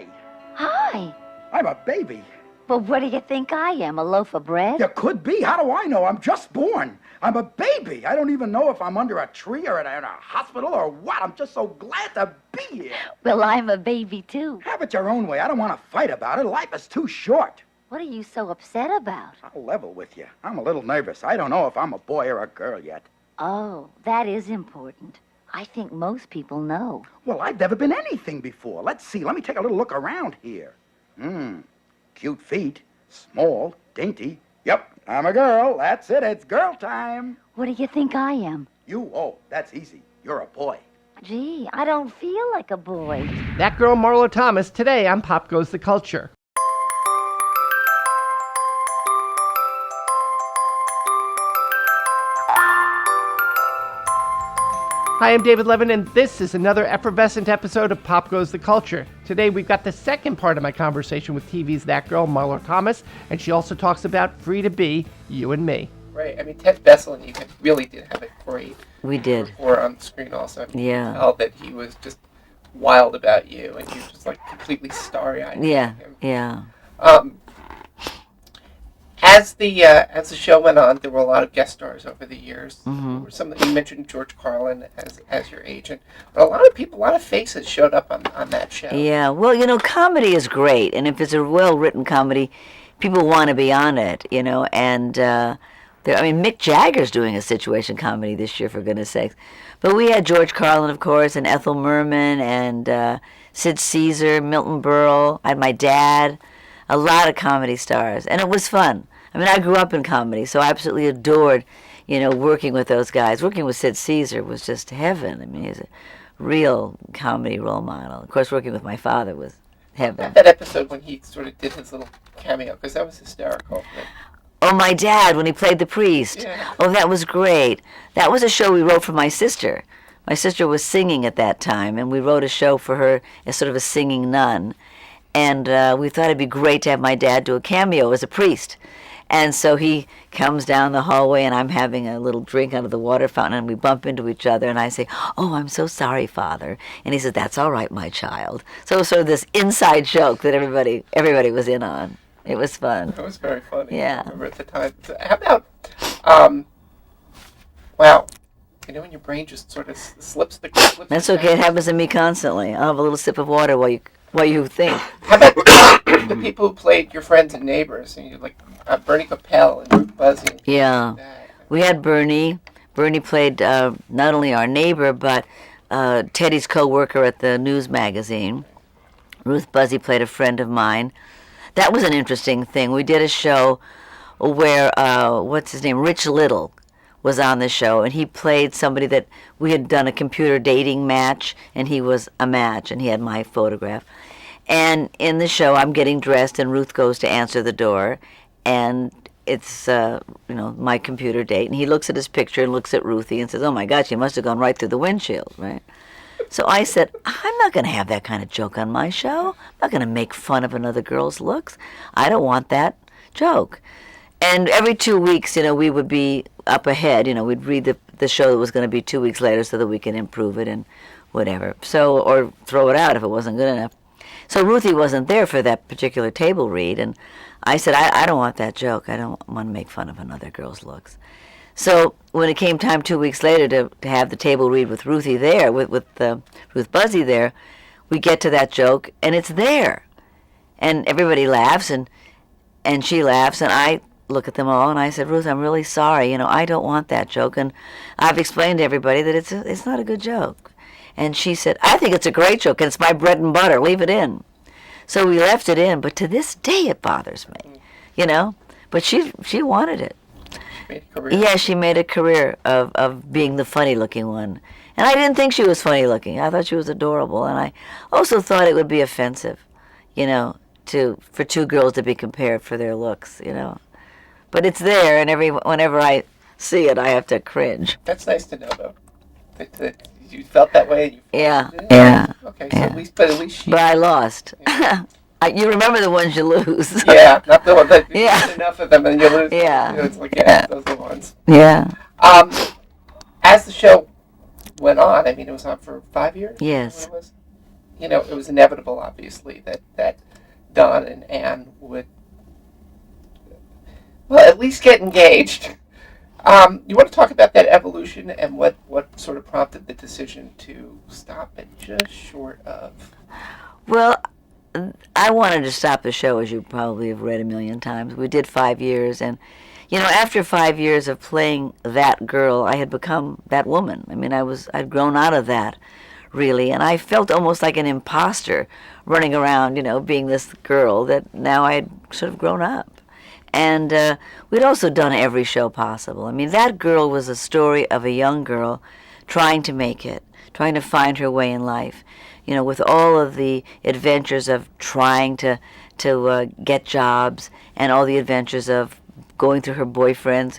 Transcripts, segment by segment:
Hi. Hi. I'm a baby. Well, what do you think I am, a loaf of bread? You could be. How do I know? I'm just born. I'm a baby. I don't even know if I'm under a tree or in a hospital or what. I'm just so glad to be here. Well, I'm a baby, too. Have it your own way. I don't want to fight about it. Life is too short. What are you so upset about? I'll level with you. I'm a little nervous. I don't know if I'm a boy or a girl yet. Oh, that is important. I think most people know. Well, I've never been anything before. Let's see. Let me take a little look around here. Cute feet. Small. Dainty. Yep, I'm a girl. That's it. It's girl time. What do you think I am? You? Oh, that's easy. You're a boy. Gee, I don't feel like a boy. That girl, Marlo Thomas, today on Pop Goes the Culture. Hi, I'm David Levin, and this is another effervescent episode of Pop Goes the Culture. Today, we've got the second part of my conversation with TV's That Girl, Marlo Thomas, and she also talks about Free to Be, You and Me. Right. I mean, Ted Bessel and you really did have it great. We did. Or on the screen also. I mean, Yeah. You could tell that he was just wild about you, and you were just like completely starry-eyed. Yeah, him. yeah. As the show went on, there were a lot of guest stars over the years. Mm-hmm. There were some that you mentioned George Carlin as your agent, but a lot of faces showed up on that show. Yeah, well, you know, comedy is great, and if it's a well-written comedy, people want to be on it, you know, and Mick Jagger's doing a situation comedy this year, for goodness sakes. But we had George Carlin, of course, and Ethel Merman, and Sid Caesar, Milton Berle. I had my dad, a lot of comedy stars, and it was fun. I mean, I grew up in comedy, so I absolutely adored, you know, working with those guys. Working with Sid Caesar was just heaven. I mean, he's a real comedy role model. Of course, working with my father was heaven. That episode when he sort of did his little cameo, because that was hysterical. Oh, my dad, when he played the priest. Yeah. Oh, that was great. That was a show we wrote for my sister. My sister was singing at that time, and we wrote a show for her as sort of a singing nun. And we thought it'd be great to have my dad do a cameo as a priest. And so he comes down the hallway, and I'm having a little drink out of the water fountain, and we bump into each other, and I say, "Oh, I'm so sorry, Father." And he says, "That's all right, my child." So it was sort of this inside joke that everybody was in on. It was fun. It was very funny. Yeah. I remember at the time. So how about, wow, you know when your brain just sort of slips the... That's okay. It happens to me constantly. I'll have a little sip of water while you think. How about the people who played your friends and neighbors? And you like Bernie Capel and Ruth Buzzy. Yeah. We had Bernie. Bernie played not only our neighbor, but Teddy's co-worker at the news magazine. Ruth Buzzy played a friend of mine. That was an interesting thing. We did a show where, what's his name, Rich Little was on the show, and he played somebody that we had done a computer dating match, and he was a match, and he had my photograph. And in the show, I'm getting dressed, and Ruth goes to answer the door, and it's, my computer date, and he looks at his picture and looks at Ruthie and says, "Oh my God, she must have gone right through the windshield," right? So I said, "I'm not going to have that kind of joke on my show. I'm not going to make fun of another girl's looks. I don't want that joke." And every 2 weeks, you know, we would be up ahead. You know, we'd read the show that was going to be 2 weeks later so that we could improve it and whatever. So, or throw it out if it wasn't good enough. So Ruthie wasn't there for that particular table read, and I said, I don't want that joke. I don't want to make fun of another girl's looks. So when it came time 2 weeks later to have the table read with Ruthie there, with Ruth Buzzy there, we get to that joke, and it's there. And everybody laughs, and she laughs, and I look at them all, and I said, "Ruth, I'm really sorry. You know, I don't want that joke, and I've explained to everybody that it's not a good joke." And she said, "I think it's a great joke, and it's my bread and butter. Leave it in." So we left it in, but to this day it bothers me, you know. But she wanted it. Made a career. Yeah, she made a career of being the funny-looking one. And I didn't think she was funny-looking. I thought she was adorable, and I also thought it would be offensive, you know, for two girls to be compared for their looks, you know. But it's there, and whenever I see it, I have to cringe. That's nice to know, though. That you felt that way. And you Yeah, it. yeah. Okay, so yeah. at least she. But I lost. Yeah. You remember the ones you lose. Yeah, not the one that you Yeah. get enough of them and you lose. Yeah. You know, it's like, yeah, those are the ones. Yeah. As the show went on, I mean, it was on for 5 years? Yes. What it was? it was inevitable, obviously, that Don and Anne would, well, at least get engaged. You want to talk about that evolution and what sort of prompted the decision to stop it just short of? Well, I wanted to stop the show, as you probably have read a million times. We did 5 years, and after 5 years of playing that girl, I had become that woman. I mean, I'd grown out of that, really, and I felt almost like an imposter running around, being this girl that now I had sort of grown up. And we'd also done every show possible. I mean, that girl was a story of a young girl trying to make it, trying to find her way in life, with all of the adventures of trying to get jobs and all the adventures of going through her boyfriends.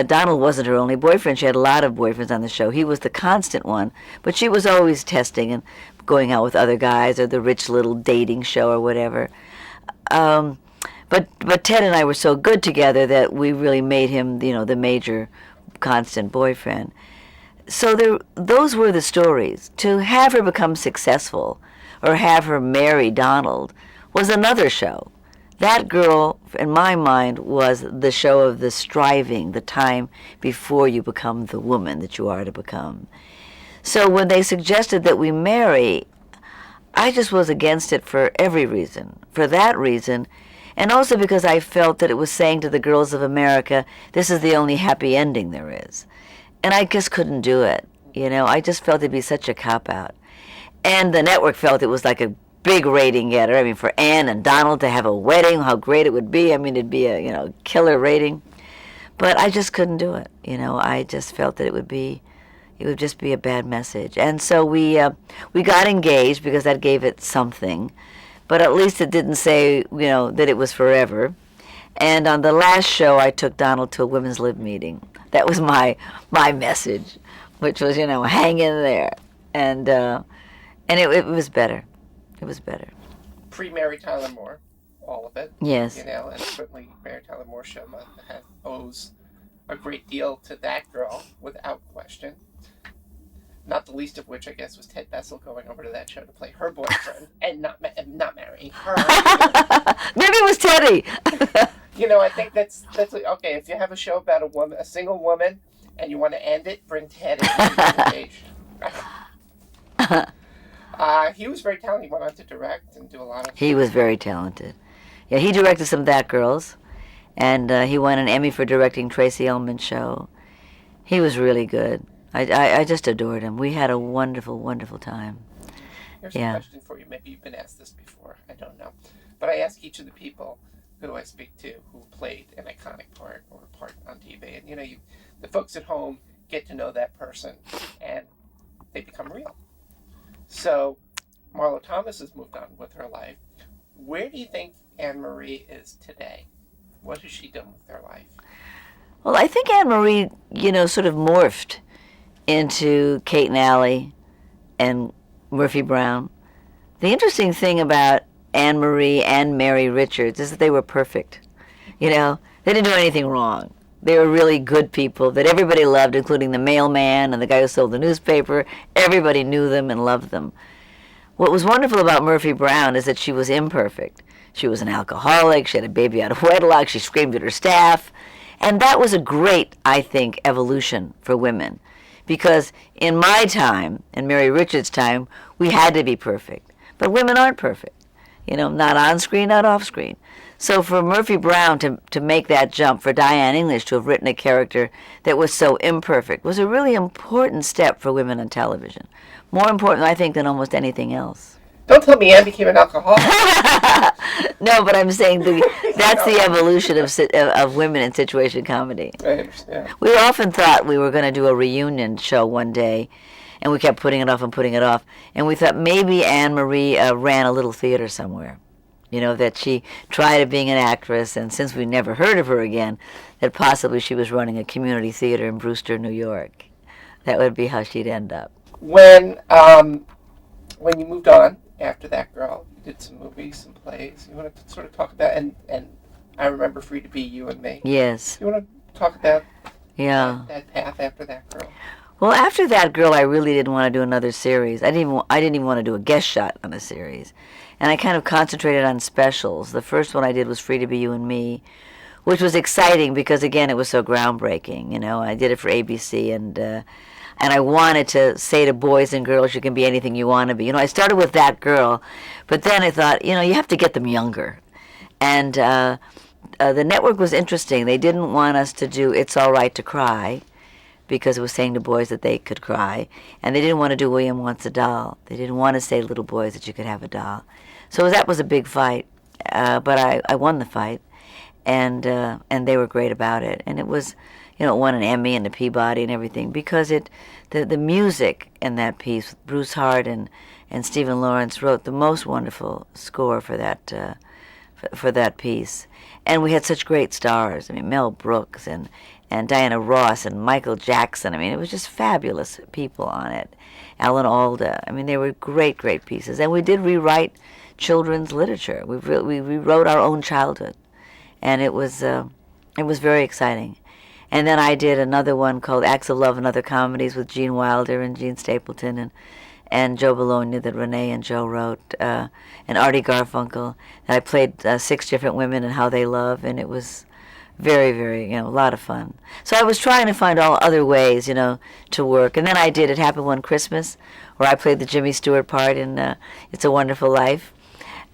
Donald wasn't her only boyfriend. She had a lot of boyfriends on the show. He was the constant one, but she was always testing and going out with other guys or the rich little dating show or whatever. But Ted and I were so good together that we really made him, the major constant boyfriend. So those were the stories. To have her become successful or have her marry Donald was another show. That girl, in my mind, was the show of the striving, the time before you become the woman that you are to become. So when they suggested that we marry, I just was against it for every reason. For that reason, and also because I felt that it was saying to the girls of America, this is the only happy ending there is. And I just couldn't do it. I just felt it'd be such a cop-out. And the network felt it was like a big rating getter. I mean, for Anne and Donald to have a wedding, how great it would be. I mean, it'd be a, killer rating. But I just couldn't do it. I just felt that it would just be a bad message. And so we got engaged because that gave it something. But at least it didn't say, that it was forever. And on the last show, I took Donald to a women's lib meeting. That was my message, which was, hang in there. And it was better. It was better. Pre-Mary Tyler Moore, all of it. Yes. And certainly Mary Tyler Moore show owes a great deal to that girl, without question. Not the least of which, I guess, was Ted Bessel going over to that show to play her boyfriend and not marrying her. Maybe it was Teddy. I think that's okay. If you have a show about a single woman, and you want to end it, bring Ted in. He was very talented. He went on to direct and do a lot of. He was very talented. Yeah, he directed some That Girls, and he won an Emmy for directing Tracy Ullman's show. He was really good. I just adored him. We had a wonderful, wonderful time. Here's a question for you. Maybe you've been asked this before. I don't know. But I ask each of the people who I speak to who played an iconic part or a part on TV. And, the folks at home get to know that person, and they become real. So Marlo Thomas has moved on with her life. Where do you think Anne-Marie is today? What has she done with her life? Well, I think Anne-Marie, sort of morphed into Kate and Allie and Murphy Brown. The interesting thing about Anne-Marie and Mary Richards is that they were perfect. They didn't do anything wrong. They were really good people that everybody loved, including the mailman and the guy who sold the newspaper. Everybody knew them and loved them. What was wonderful about Murphy Brown is that she was imperfect. She was an alcoholic. She had a baby out of wedlock. She screamed at her staff. And that was a great, I think, evolution for women. Because in my time, in Mary Richards' time, we had to be perfect. But women aren't perfect. Not on screen, not off screen. So for Murphy Brown to make that jump, for Diane English to have written a character that was so imperfect, was a really important step for women on television. More important, I think, than almost anything else. Don't tell me Anne became an alcoholic. No, but I'm saying that's the evolution of women in situation comedy. I understand. We often thought we were going to do a reunion show one day, and we kept putting it off and putting it off. And we thought maybe Anne-Marie ran a little theater somewhere. That she tried being an actress, and since we never heard of her again, that possibly she was running a community theater in Brewster, New York. That would be how she'd end up. When you moved on after That Girl, you did some movies, some plays. You want to sort of talk about, and I remember Free to Be You and Me. Yes. You want to talk about that path after That Girl? Well, after That Girl, I really didn't want to do another series. I didn't even want to do a guest shot on a series. And I kind of concentrated on specials. The first one I did was Free to Be You and Me, which was exciting because, again, it was so groundbreaking. You know, I did it for ABC, and I wanted to say to boys and girls, you can be anything you want to be. You know, I started with That Girl, but then I thought, you know, you have to get them younger. And the network was interesting. They didn't want us to do It's All Right to Cry, because it was saying to boys that they could cry. And they didn't want to do William Wants a Doll. They didn't want to say to little boys that you could have a doll. So that was a big fight, but I won the fight, and they were great about it. And it was, you know, it won an Emmy and a Peabody and everything, because the music in that piece, Bruce Hart and Stephen Lawrence wrote the most wonderful score for that piece. And we had such great stars. I mean, Mel Brooks and Diana Ross and Michael Jackson. I mean, it was just fabulous people on it. Alan Alda. I mean, they were great, great pieces. And we did rewrite children's literature. We rewrote our own childhood, and it was very exciting. And then I did another one called Acts of Love and Other Comedies with Gene Wilder and Gene Stapleton and Joe Bologna that Renee and Joe wrote, and Artie Garfunkel. And I played 6 different women and how they love, and it was very, very, you know, a lot of fun. So I was trying to find all other ways, you know, to work. And then I did It Happened One Christmas, where I played the Jimmy Stewart part in It's a Wonderful Life.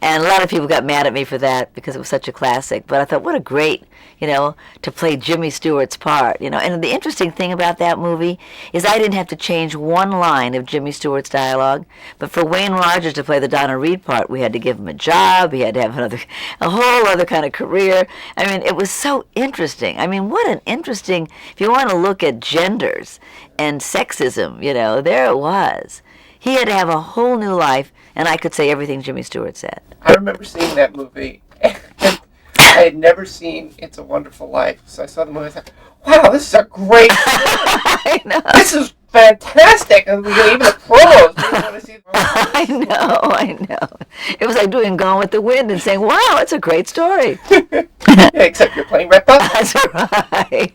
And a lot of people got mad at me for that because it was such a classic. But I thought, what a great, you know, to play Jimmy Stewart's part, you know. And the interesting thing about that movie is I didn't have to change one line of Jimmy Stewart's dialogue. But for Wayne Rogers to play the Donna Reed part, we had to give him a job. He had to have a whole other kind of career. I mean, it was so interesting. I mean, what an interesting, if you want to look at genders and sexism, you know, there it was. He had to have a whole new life, and I could say everything Jimmy Stewart said. I remember seeing that movie, and I had never seen It's a Wonderful Life, so I saw the movie and I thought, wow, this is a great movie. I know. This is fantastic. And even the promos. You want to see the promos. I know. It was like doing Gone with the Wind and saying, wow, it's a great story. Yeah, except you're playing Red Bucket. That's right.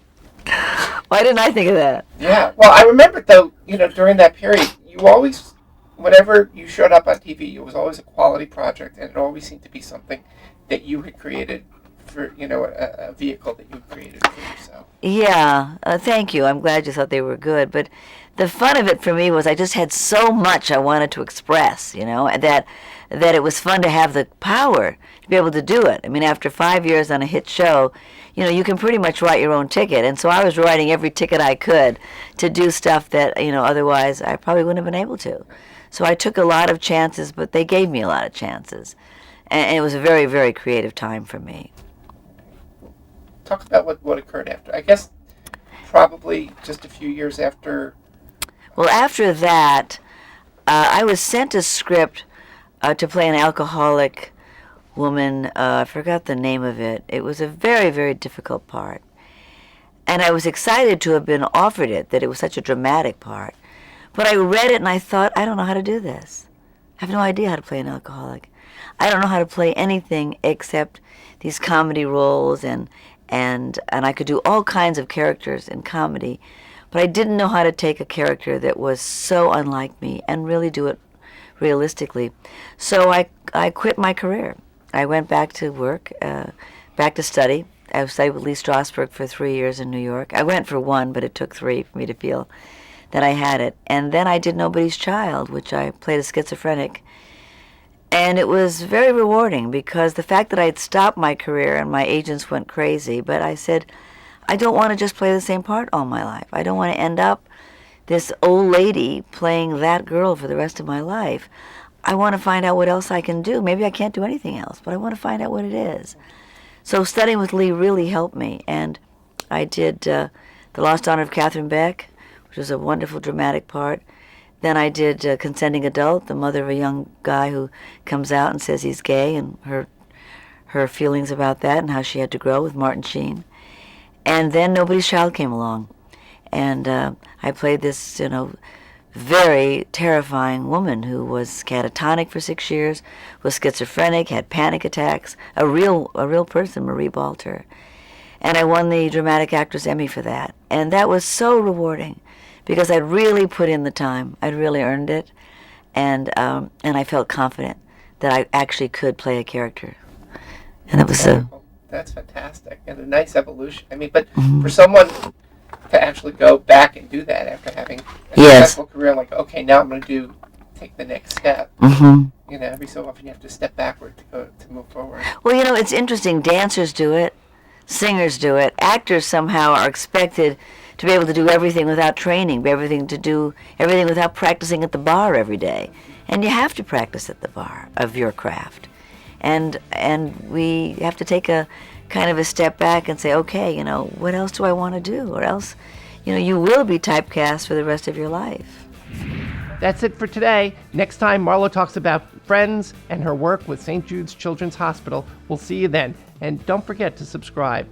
Why didn't I think of that? Yeah, well, I remember, though, you know, during that period, you always, whenever you showed up on TV, it was always a quality project, and it always seemed to be something that you had created for, you know, a vehicle that you created for yourself. Yeah, thank you. I'm glad you thought they were good. But the fun of it for me was I just had so much I wanted to express, you know, that it was fun to have the power to be able to do it. I mean, after 5 years on a hit show, you know, you can pretty much write your own ticket. And so I was writing every ticket I could to do stuff that, you know, otherwise I probably wouldn't have been able to. So I took a lot of chances, but they gave me a lot of chances. And it was a very, very creative time for me. Talk about what occurred after. I guess probably just a few years after. Well, after that, I was sent a script to play an alcoholic woman. I forgot the name of it. It was a very, very difficult part. And I was excited to have been offered it, that it was such a dramatic part. But I read it and I thought, I don't know how to do this. I have no idea how to play an alcoholic. I don't know how to play anything except these comedy roles, and I could do all kinds of characters in comedy, but I didn't know how to take a character that was so unlike me and really do it realistically. So I quit my career. I went back to work, back to study. I studied with Lee Strasberg for 3 years in New York. I went for 1, but it took 3 for me to feel that I had it. And then I did Nobody's Child, which I played a schizophrenic. And it was very rewarding because the fact that I had stopped my career and my agents went crazy, but I said, I don't want to just play the same part all my life. I don't want to end up this old lady playing that girl for the rest of my life. I want to find out what else I can do. Maybe I can't do anything else, but I want to find out what it is. So studying with Lee really helped me, and I did The Lost Honor of Catherine Beck, which was a wonderful dramatic part. Then I did Consenting Adult, the mother of a young guy who comes out and says he's gay, and her feelings about that and how she had to grow, with Martin Sheen. And then Nobody's Child came along, and I played this, you know, very terrifying woman who was catatonic for 6 years, was schizophrenic, had panic attacks, a real person, Marie Balter. And I won the Dramatic Actress Emmy for that. And that was so rewarding, because I'd really put in the time. I'd really earned it, and I felt confident that I actually could play a character. And it was That's fantastic and a nice evolution. I mean, but for someone to actually go back and do that after having a successful career, like, okay, now I'm going to take the next step. You know, every so often you have to step backward to move forward. Well, you know, it's interesting. Dancers do it, singers do it. Actors somehow are expected to be able to do everything without training, to do everything without practicing at the bar every day. And you have to practice at the bar of your craft. And we have to take a kind of a step back and say, okay, you know, what else do I want to do? Or else, you know, you will be typecast for the rest of your life. That's it for today. Next time, Marlo talks about Friends and her work with St. Jude's Children's Hospital. We'll see you then. And don't forget to subscribe.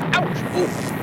Ouch! Oh.